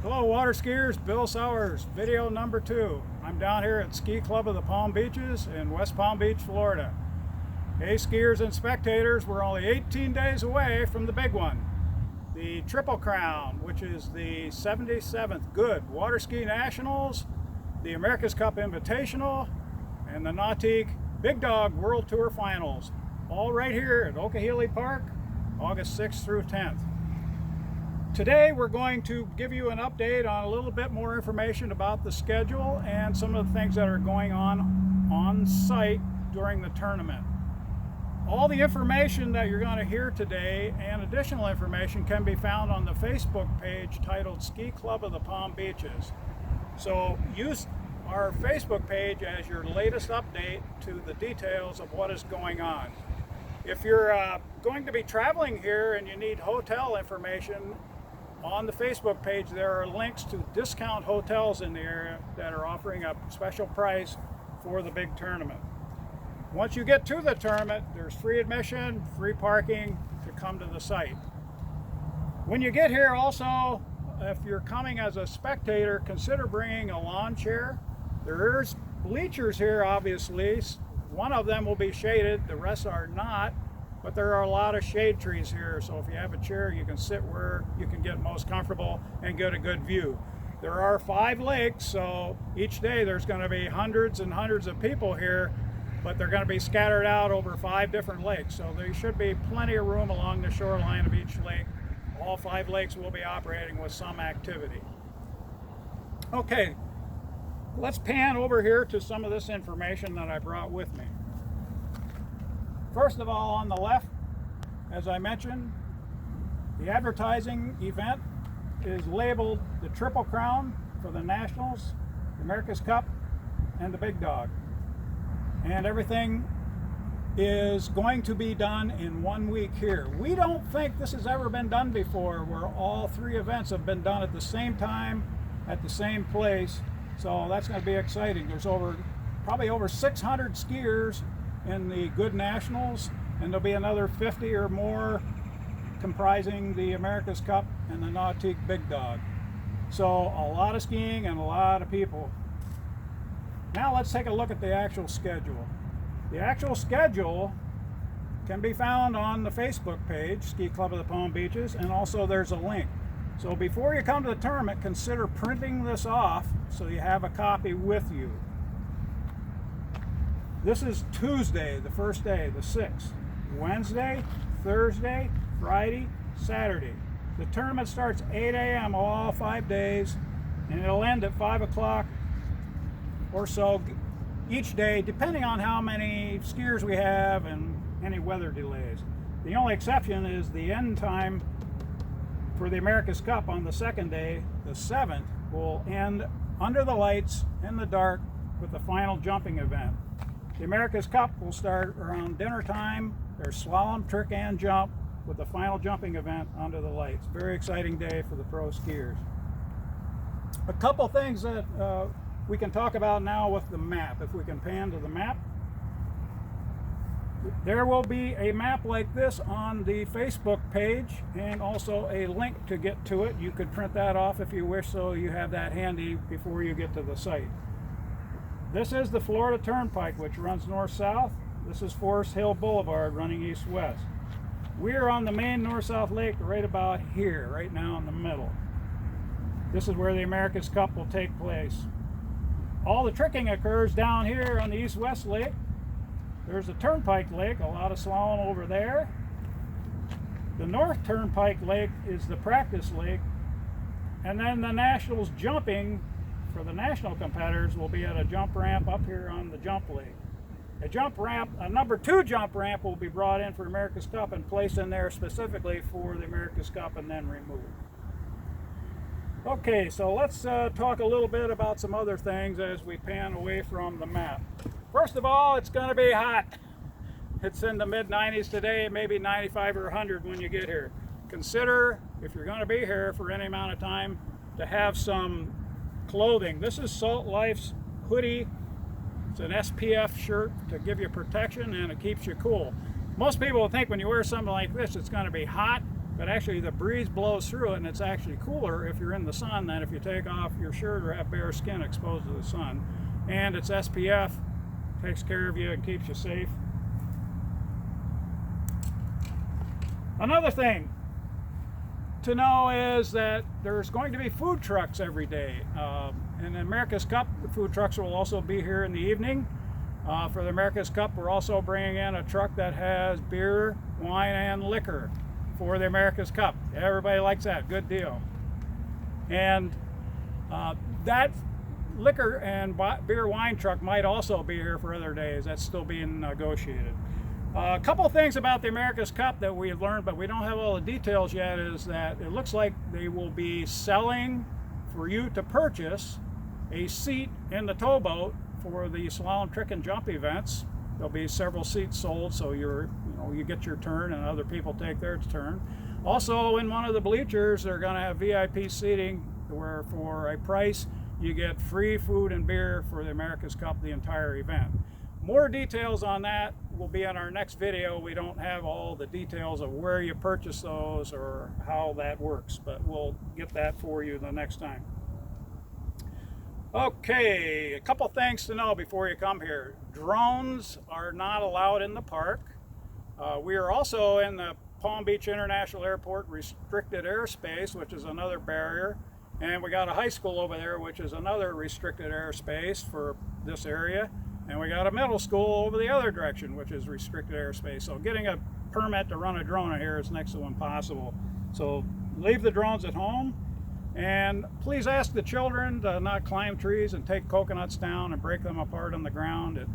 Hello water skiers, Bill Sowers, video number 2. I'm down here at Ski Club of the Palm Beaches in West Palm Beach, Florida. Hey skiers and spectators, we're only 18 days away from the big one. The Triple Crown, which is the 77th Good Water Ski Nationals, the America's Cup Invitational, and the Nautique Big Dog World Tour Finals. All right here at Okehili Park, August 6th through 10th. Today we're going to give you an update on a little bit more information about the schedule and some of the things that are going on site during the tournament. All the information that you're going to hear today and additional information can be found on the Facebook page titled Ski Club of the Palm Beaches. So use our Facebook page as your latest update to the details of what is going on. If you're going to be traveling here and you need hotel information, on the Facebook page there are links to discount hotels in the area that are offering a special price for the big tournament. Once you get to the tournament, there's free admission, free parking to come to the site. When you get here also, if you're coming as a spectator, consider bringing a lawn chair. There's bleachers here obviously. One of them will be shaded, the rest are not. But there are a lot of shade trees here, so if you have a chair, you can sit where you can get most comfortable and get a good view. There are 5 lakes, so each day there's going to be hundreds and hundreds of people here, but they're going to be scattered out over 5 different lakes. So there should be plenty of room along the shoreline of each lake. All 5 lakes will be operating with some activity. Okay, let's pan over here to some of this information that I brought with me. First of all, on the left, as I mentioned, the advertising event is labeled the Triple Crown for the Nationals, the America's Cup, and the Big Dog. And everything is going to be done in 1 week here. We don't think this has ever been done before, where all 3 events have been done at the same time, at the same place. So that's going to be exciting. There's probably over 600 skiers in the Good Nationals, and there'll be another 50 or more comprising the America's Cup and the Nautique Big Dog. So a lot of skiing and a lot of people. Now let's take a look at the actual schedule. The actual schedule can be found on the Facebook page, Ski Club of the Palm Beaches, and also there's a link. So before you come to the tournament, consider printing this off so you have a copy with you. This is Tuesday, the first day, the 6th. Wednesday, Thursday, Friday, Saturday. The tournament starts 8 a.m. all 5 days, and it'll end at 5 o'clock or so each day, depending on how many skiers we have and any weather delays. The only exception is the end time for the America's Cup on the second day, the 7th, will end under the lights in the dark with the final jumping event. The America's Cup will start around dinner time. There's slalom, trick, and jump with the final jumping event under the lights. Very exciting day for the pro skiers. A couple things that we can talk about now with the map. If we can pan to the map. There will be a map like this on the Facebook page and also a link to get to it. You could print that off if you wish, so you have that handy before you get to the site. This is the Florida Turnpike, which runs north-south. This is Forest Hill Boulevard running east-west. We're on the main north-south lake right about here, right now in the middle. This is where the America's Cup will take place. All the tricking occurs down here on the east-west lake. There's the Turnpike Lake, a lot of slalom over there. The North Turnpike Lake is the practice lake. And then the Nationals jumping for the national competitors will be at a jump ramp up here on the jump lake. A number 2 jump ramp will be brought in for America's Cup and placed in there specifically for the America's Cup and then removed. Okay, so let's talk a little bit about some other things as we pan away from the map. First of all, it's going to be hot. It's in the mid-90s today, maybe 95 or 100 when you get here. Consider, if you're going to be here for any amount of time, to have some clothing. This is Salt Life's hoodie. It's an SPF shirt to give you protection and it keeps you cool. Most people will think when you wear something like this it's going to be hot. but actually the breeze blows through it, and it's actually cooler if you're in the sun than if you take off your shirt or have bare skin exposed to the sun. And it's SPF, takes care of you and keeps you safe. Another thing to know is that there's going to be food trucks every day. In the America's Cup, the food trucks will also be here in the evening. For the America's Cup, we're also bringing in a truck that has beer, wine, and liquor for the America's Cup. Everybody likes that, good deal. And that liquor and beer wine truck might also be here for other days. That's still being negotiated. A couple of things about the America's Cup that we've learned, but we don't have all the details yet, is that it looks like they will be selling for you to purchase a seat in the towboat for the slalom, trick, and jump events. There'll be several seats sold, so you get your turn and other people take their turn. Also, in one of the bleachers, they're going to have VIP seating where for a price you get free food and beer for the America's Cup, the entire event. More details on that will be in our next video. We don't have all the details of where you purchase those or how that works, but we'll get that for you the next time. Okay, a couple things to know before you come here. Drones are not allowed in the park. We are also in the Palm Beach International Airport restricted airspace, which is another barrier. And we got a high school over there, which is another restricted airspace for this area. And we got a middle school over the other direction, which is restricted airspace. So getting a permit to run a drone in here is next to impossible. So leave the drones at home. And please ask the children to not climb trees and take coconuts down and break them apart on the ground.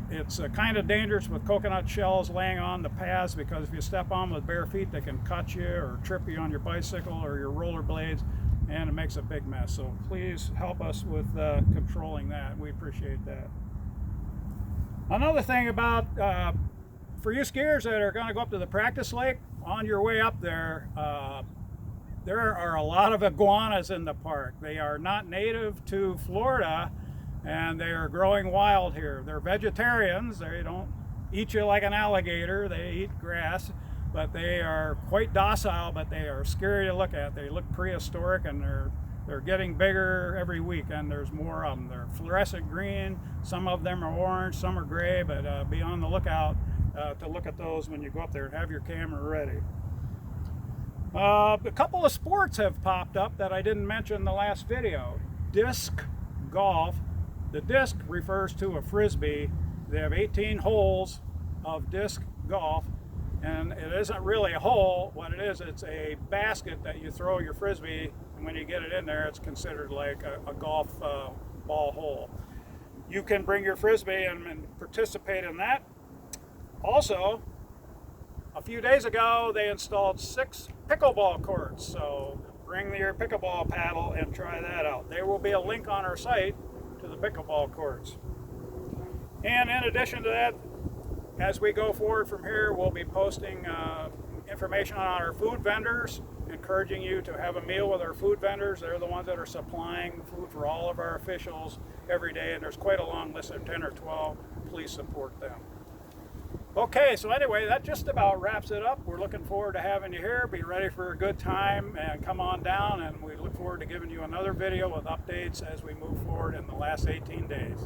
It's kind of dangerous with coconut shells laying on the paths, because if you step on them with bare feet, they can cut you or trip you on your bicycle or your rollerblades, and it makes a big mess. So please help us with controlling that. We appreciate that. Another thing about, for you skiers that are going to go up to the practice lake, on your way up there, there are a lot of iguanas in the park. They are not native to Florida, and they are growing wild here. They're vegetarians. They don't eat you like an alligator. They eat grass, but they are quite docile, but they are scary to look at. They look prehistoric, and they're getting bigger every week, and there's more of them. They're fluorescent green. Some of them are orange, some are gray, but be on the lookout to look at those when you go up there, and have your camera ready. A couple of sports have popped up that I didn't mention in the last video. Disc golf. The disc refers to a frisbee. They have 18 holes of disc golf, and it isn't really a hole. What it is, it's a basket that you throw your frisbee, and when you get it in there, it's considered like a golf ball hole. You can bring your frisbee and participate in that. Also, a few days ago, they installed 6 pickleball courts, so bring your pickleball paddle and try that out. There will be a link on our site to the pickleball courts. And in addition to that, as we go forward from here, we'll be posting information on our food vendors, encouraging you to have a meal with our food vendors. They're the ones that are supplying food for all of our officials every day, and there's quite a long list of 10 or 12. Please support them. Okay, so anyway, that just about wraps it up. We're looking forward to having you here. Be ready for a good time and come on down, and we look forward to giving you another video with updates as we move forward in the last 18 days.